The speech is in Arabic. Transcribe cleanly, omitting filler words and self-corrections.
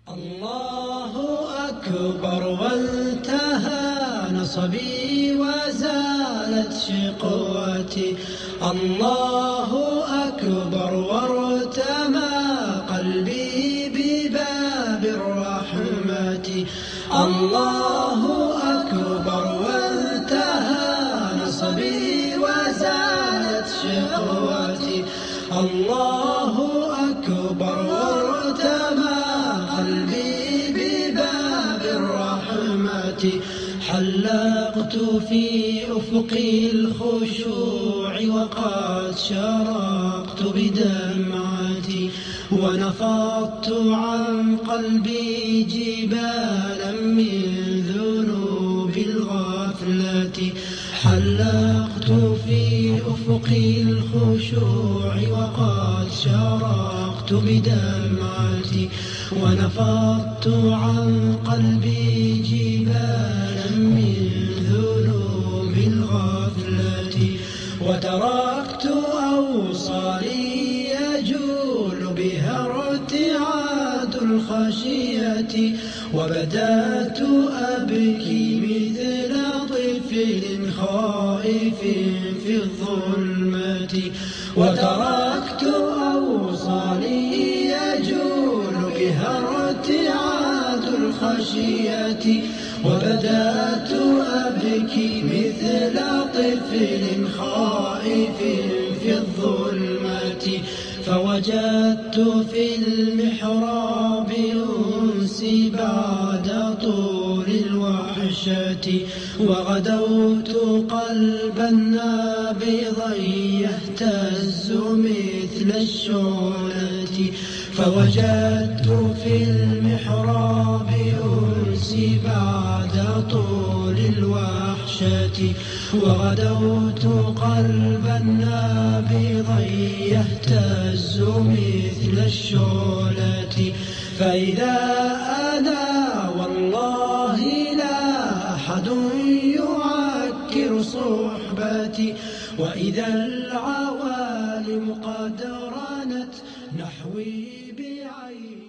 الله أكبر وانتهى نصبي وزالت شقوتي. الله أكبر وارتمى قلبي بباب الرحمة. الله أكبر وانتهى نصبي وزالت شقوتي. الله أكبر وارتمى قلبي بباب الرحمة. حلقت في أفق الخشوع وقد شرقت بدمعتي، ونفضت عن قلبي جبالا من ذنوب الغفلة. حلقت في أفق الخشوع وقد شرقت بدمعتي، ونفضت عن قلبي جبالا من ذنوب الغفلة. وتركت أوصالي يجول بها ارتعاد الخشية، وبدأت أبكي مثل طفل خائف في الظلمة. وتركت أوصالي يجول بها ارتعاد الخشية، وبدأت أبكي مثل طفل خائف في الظلمة. فوجدت في المحراب أنسي بعد طول الوحشة، وغدوت قلبا نابضا يهتز مثل الشعلة. فوجدت في المحراب أنسي بعد طول الوحشة، وغدوت قلبا نابضا يهتز مثل الشعلة. فإذا أنا والله لا أحد يعكر صحبتي، وإذا العوالم قد رنت نحوي بعين